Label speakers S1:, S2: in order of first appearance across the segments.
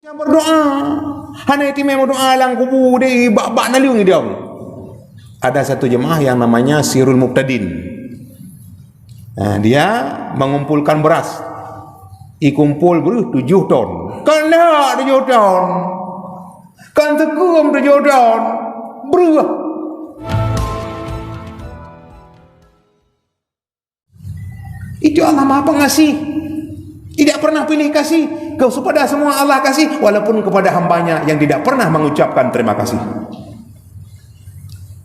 S1: Yang berdoa, hana itu memang doa lang kubu deh, bak naliung dia. Ada satu jemaah yang namanya Sirul Muqtadin. Nah, dia mengumpulkan beras. Ikumpul beruh 7 ton. Kan dah 7 ton. Kan tekum 7 ton. Beruh. Itu Allah Maha Pengasih. Tidak pernah pilih kasih kepada semua, Allah kasih, walaupun kepada hambanya yang tidak pernah mengucapkan terima kasih.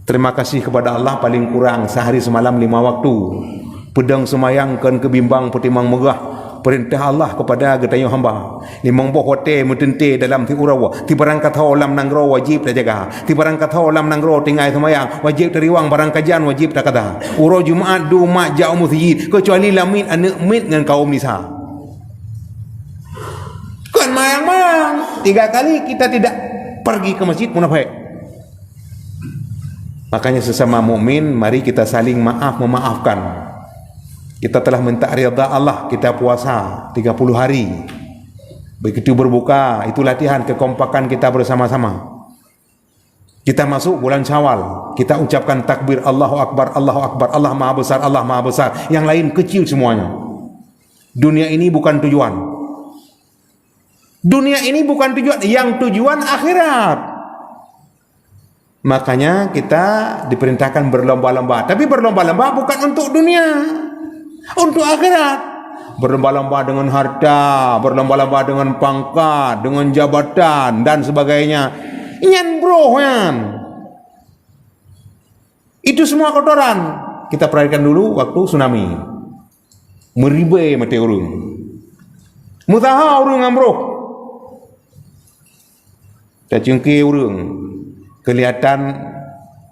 S1: Terima kasih kepada Allah paling kurang sehari semalam 5 waktu. Pedang semayangkan kebimbang petimbang megah. Perintah Allah kepada getayo hamba. Limang boh hotel mentente dalam ti urawa. Ti barang kata lam nanggro wajib dah jaga. Ti barang kata lam nanggro tinggal semayang wajib teriwang, barang kajian wajib tak kata. Uro Jumaat du mak jauh masjid kecuali lamin anak mit dengan kaum nisa. Mayang-mayang 3 kali kita tidak pergi ke masjid munafik. Makanya sesama mukmin mari kita saling memaafkan. Kita telah minta ridha Allah, kita puasa 30 hari. Begitu berbuka, itu latihan kekompakan kita bersama-sama. Kita masuk bulan Syawal, kita ucapkan takbir Allahu Akbar, Allahu Akbar, Allah Maha Besar, Allah Maha Besar. Yang lain kecil semuanya. Dunia ini bukan tujuan. Dunia ini bukan tujuan, yang tujuan akhirat. Makanya kita diperintahkan berlomba-lomba, tapi berlomba-lomba bukan untuk dunia, untuk akhirat. Berlomba-lomba dengan harta, berlomba-lomba dengan pangkat, dengan jabatan dan sebagainya. Nyan bro, nyan. Itu semua kotoran. Kita perhatikan dulu waktu tsunami. Meribai mati urung. Mutaha urung amroh. Cacungki urung, kelihatan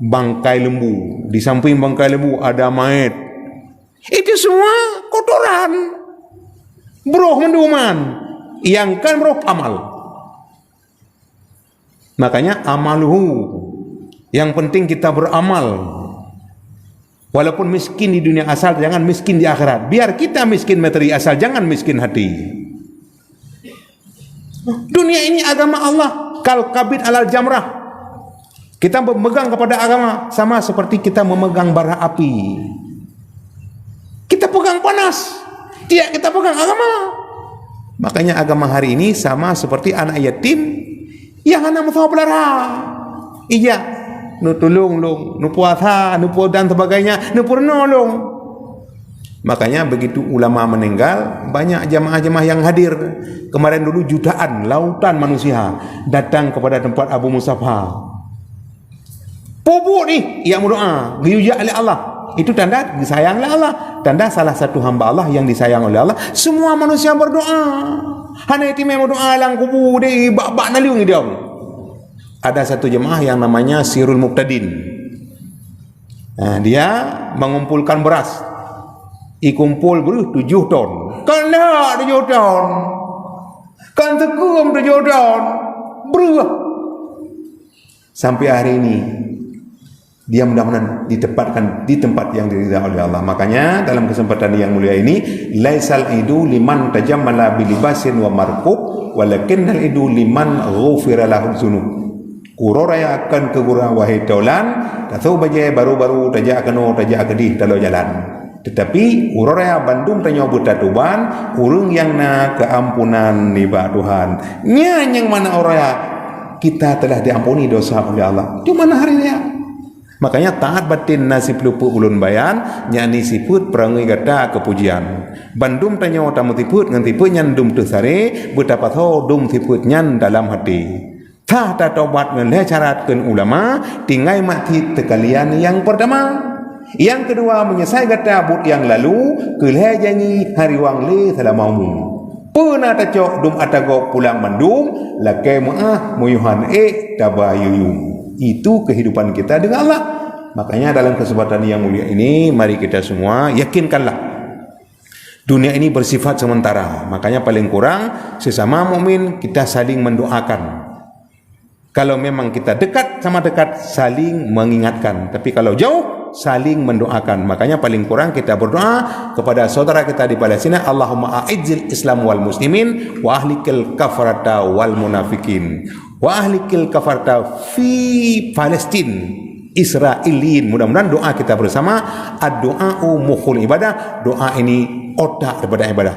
S1: bangkai lembu. Di samping bangkai lembu ada mayat. Itu semua kotoran. Bro menduman. Yang kan bro amal. Makanya amaluhu. Yang penting kita beramal. Walaupun miskin di dunia asal, jangan miskin di akhirat. Biar kita miskin materi asal, jangan miskin hati. Dunia ini agama Allah. Kal kabid alal jamrah. Kita memegang kepada agama sama seperti kita memegang bara api. Kita pegang panas, tidak kita pegang agama. Makanya agama hari ini sama seperti anak yatim yang anak musuh belara. Iya, nu tulung long, nu puasa, nu dan sebagainya, nu purnolong. Makanya begitu ulama meninggal, banyak jamaah-jamaah yang hadir. Kemarin dulu jutaan, lautan manusia datang kepada tempat Abu Musafha. Pupuk nih yang berdoa, diuja oleh Allah. Itu tanda disayang oleh Allah. Tanda salah satu hamba Allah yang disayang oleh Allah. Semua manusia berdoa. Hana itu memang doa lang kubu deh, bak naliung dia. Ada satu jemaah yang namanya Sirul Muqtadin. Nah, dia mengumpulkan beras. Ikumpul beruh 7 ton. Kan dah 7 ton. Kan tekum 7 ton. Beruh. Sampai hari ini dia mudah-mudahan ditempatkan di tempat yang diridha oleh Allah. Makanya dalam kesempatan yang mulia ini, laisal idu liman tajammala bilibasin wa markub, walakinnal idu liman ghufira lahu dzunub. Kuroraya akan kegura wahai taulan, tahu bajai baru-baru tajak keno tajak kedih dalam jalan. Tetapi uroraya bandung tanya buta tuban, urung yang na keampunan niba Tuhan. Yang mana oraya kita telah diampuni dosa oleh Allah. Itu mana hari dia? Makanya taat batin nasib lupu ulun bayan, nyani siput perangai gata kepujian. Bandung tanya tamu tiput ngan tiput nyan dum tu sare, betapa tho dum tiput nyan dalam hati. Tah ta tobat ngan le syaratkeun ulama, tinggai mati tekalian yang pertama. Yang kedua menyesal gata but yang lalu, keleh janji hari wang le salamamu. Pernah tacok dum atago pulang mandum, lakai maah muyuhan tabayuyum. Itu kehidupan kita dengan Allah. Makanya dalam kesempatan yang mulia ini, mari kita semua yakinkanlah dunia ini bersifat sementara. Makanya paling kurang sesama mukmin kita saling mendoakan. Kalau memang kita dekat sama dekat, saling mengingatkan. Tapi kalau jauh, saling mendoakan. Makanya paling kurang kita berdoa kepada saudara kita di Palestina, Allahumma a'izzil Islam wal muslimin wa ahlikil kafarata wal munafikin wa ahlikil kafarata fi Palestin Israilin. Mudah-mudahan doa kita bersama, ad-du'a'u mukhul ibadah, doa ini otak daripada ibadah.